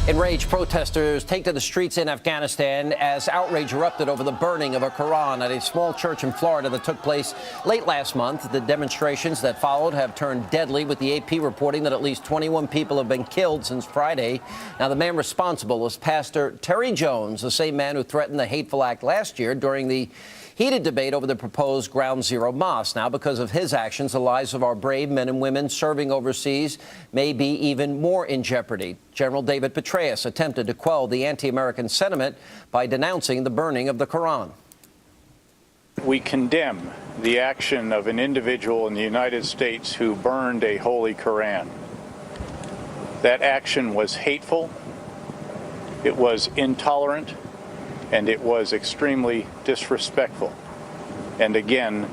Enraged protesters take to the streets in Afghanistan as outrage erupted over the burning of a Quran at a small church in Florida that took place late last month. The demonstrations that followed have turned deadly, with the AP reporting that at least 21 people have been killed since Friday. Now, the man responsible is Pastor Terry Jones, the same man who threatened the hateful act last year during the heated debate over the proposed Ground Zero mosque. Now, because of his actions, the lives of our brave men and women serving overseas may be even more in jeopardy. General David Petraeus attempted to quell the anti-American sentiment by denouncing the burning of the Quran. We condemn the action of an individual in the United States who burned a holy Quran. That action was hateful, it was intolerant, and it was extremely disrespectful. And again,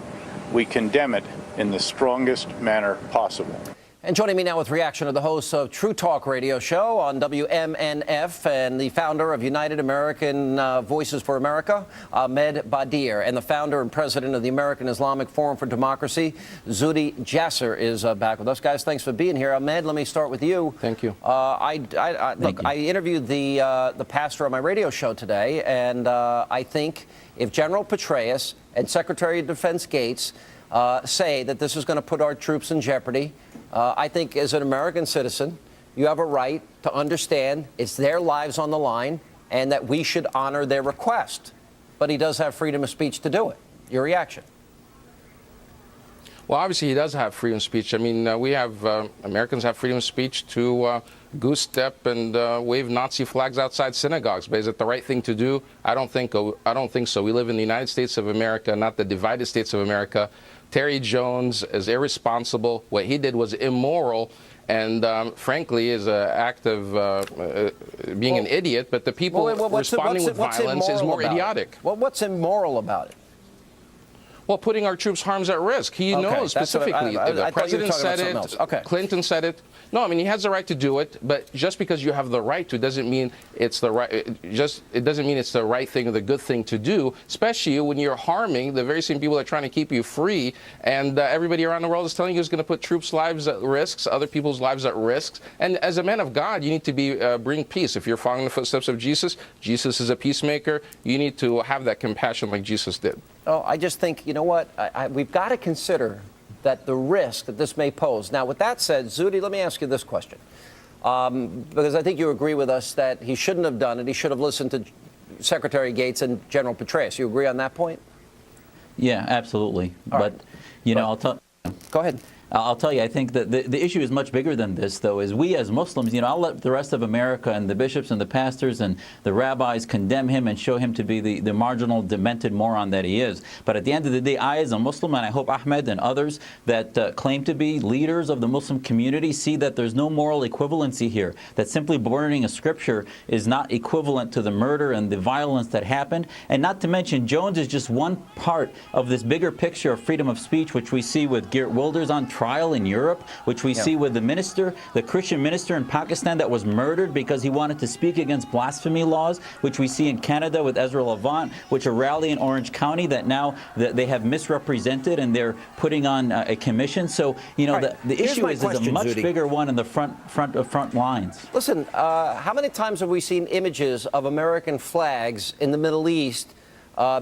we condemn it in the strongest manner possible. And joining me now with reaction are the hosts of True Talk radio show on WMNF and the founder of United American Voices for America, Ahmed Bedier, and the founder and president of the American Islamic Forum for Democracy, Zuhdi Jasser, is back with us. Guys, thanks for being here. Ahmed, let me start with you. Thank you. I interviewed the pastor on my radio show today, and I think if General Petraeus and Secretary of Defense Gates say that this is going to put our troops in jeopardy, I think as an American citizen, you have a right to understand it's their lives on the line and that we should honor their request. But he does have freedom of speech to do it. Your reaction? Well, obviously, he does have freedom of speech. I mean, we have Americans have freedom of speech to goose step and wave Nazi flags outside synagogues. But is it the right thing to do? I don't think so. We live in the United States of America, not the divided states of America. Terry Jones is irresponsible. What he did was immoral, and frankly, is an act of being an idiot. But the people responding with violence is more idiotic. Well, what's immoral about it? Well, putting our troops' harms at risk. He knows specifically. The president said it. Okay. Clinton said it. No, I mean, he has the right to do it, but just because you have the right to doesn't mean it's the right. It doesn't mean it's the right thing or the good thing to do, especially when you're harming the very same people that are trying to keep you free. And everybody around the world is telling you it's going to put troops' lives at risk, other people's lives at risk. And as a man of God, you need to bring peace. If you're following the footsteps of Jesus, Jesus is a peacemaker. You need to have that compassion like Jesus did. Oh, I just think, you know what, we've got to consider that the risk that this may pose. Now, with that said, Zuhdi, let me ask you this question, because I think you agree with us that he shouldn't have done it. He should have listened to Secretary Gates and General Petraeus. You agree on that point? Yeah, absolutely. But, you know, I'll tell. Go ahead. I'll tell you, I think that the issue is much bigger than this, though, is we as Muslims, you know, I'll let the rest of America and the bishops and the pastors and the rabbis condemn him and show him to be the marginal, demented moron that he is. But at the end of the day, I as a Muslim, and I hope Ahmed and others that claim to be leaders of the Muslim community see that there's no moral equivalency here, that simply burning a scripture is not equivalent to the murder and the violence that happened. And not to mention, Jones is just one part of this bigger picture of freedom of speech, which we see with Geert Wilders on trial in Europe, which we see with the Christian minister in Pakistan that was murdered because he wanted to speak against blasphemy laws, which we see in Canada with Ezra Levant, which a rally in Orange County that now they have misrepresented and they're putting on a commission. So, you know, the issue is a much bigger one in the front lines. Listen, how many times have we seen images of American flags in the Middle East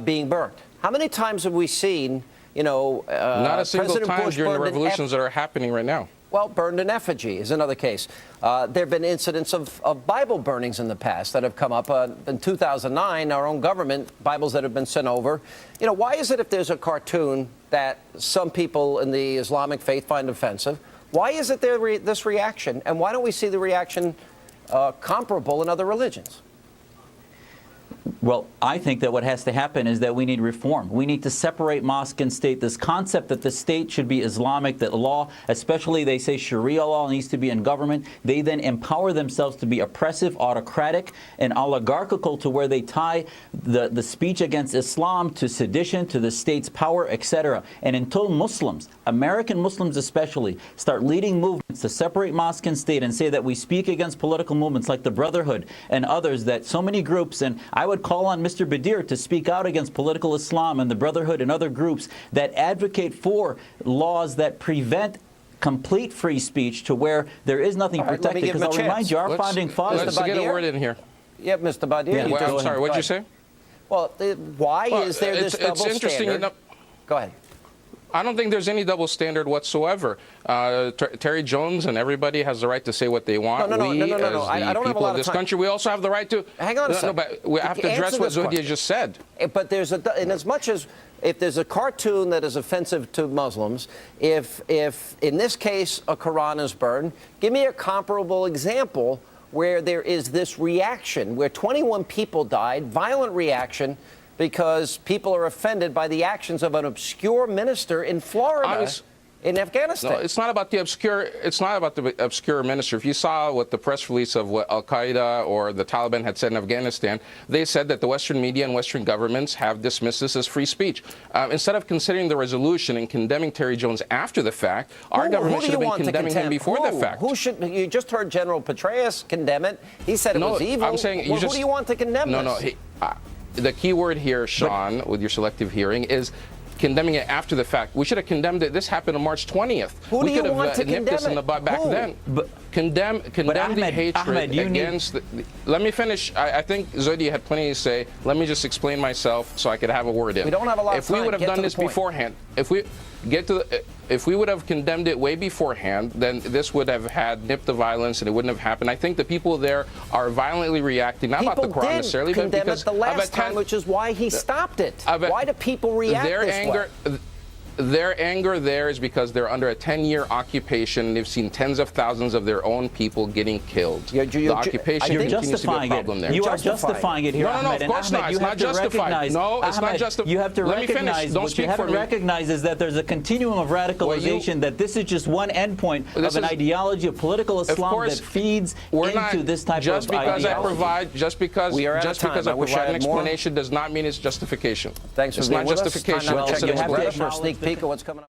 being burnt? How many times have we seen, you know, not a single President time Bush during the revolutions that are happening right now? Well, burned in effigy is another case. There have been incidents of Bible burnings in the past that have come up. In 2009, our own government, Bibles that have been sent over. You know, why is it if there's a cartoon that some people in the Islamic faith find offensive, why is it there this reaction? And why don't we see the reaction comparable in other religions? Well, I think that what has to happen is that we need reform. We need to separate mosque and state. This concept that the state should be Islamic, that law, especially they say Sharia law needs to be in government. They then empower themselves to be oppressive, autocratic, and oligarchical to where they tie the speech against Islam to sedition, to the state's power, etc. And until Muslims, American Muslims especially, start leading movements to separate mosque and state and say that we speak against political movements like the Brotherhood and others, that so many groups, and I would call on Mr. Bedier to speak out against political Islam and the Brotherhood and other groups that advocate for laws that prevent complete free speech to where there is nothing right, let me protected. give him Because a I'll remind chance. you, our founding fathers. Let's get a word in here. Yeah, Mr. Bedier. Yeah, Well, I'm sorry, what did you say? Well, why is there this double it's interesting standard? enough. Go ahead. I don't think there's any double standard whatsoever. Terry Jones and everybody has the right to say what they want. No. We, as I don't the have a people lot of of this time. country, we also have the right to. Hang on a second. But we have to address what Zodia just said. But there's in as much as if there's a cartoon that is offensive to Muslims, if in this case a Quran is burned, give me a comparable example where there is this reaction, where 21 people died, violent reaction, because people are offended by the actions of an obscure minister in Florida, in Afghanistan. No, it's not about the obscure. It's not about the obscure minister. If you saw what the press release of what Al Qaeda or the Taliban had said in Afghanistan, they said that the Western media and Western governments have dismissed this as free speech. Instead of considering the resolution and condemning Terry Jones after the fact, our government should have been condemning him before the fact. Who should? You just heard General Petraeus condemn it. He said it was evil. I'm saying who do you want to condemn this? The key word here, Sean, with your selective hearing, is condemning it after the fact. We should have condemned it. This happened on March 20th. Who do you want to nipped this in the butt back then. Condemn the hatred against. Let me finish. I think Zodia had plenty to say. Let me just explain myself so I could have a word in. We don't have a lot of time. If we would have done this beforehand, if we would have condemned it way beforehand, then this would have had nipped the violence and it wouldn't have happened. I think the people there are violently reacting, not about the Quran necessarily, but because the last time, which is why he stopped it. Why do people react this way? Their anger there is because they're under a 10-year occupation. They've seen tens of thousands of their own people getting killed. The occupation continues to be a problem there. You are justifying it here, Ahmed. No, of course not. It's not justified. No, it's not justified. You have to recognize, what you haven't recognized is that there's a continuum of radicalization, that this is just one endpoint of an ideology of political Islam that feeds into this type of ideology. Just because I provide an explanation does not mean it's justification. Thanks for being with us. It's not justification. You have to peek at what's coming up.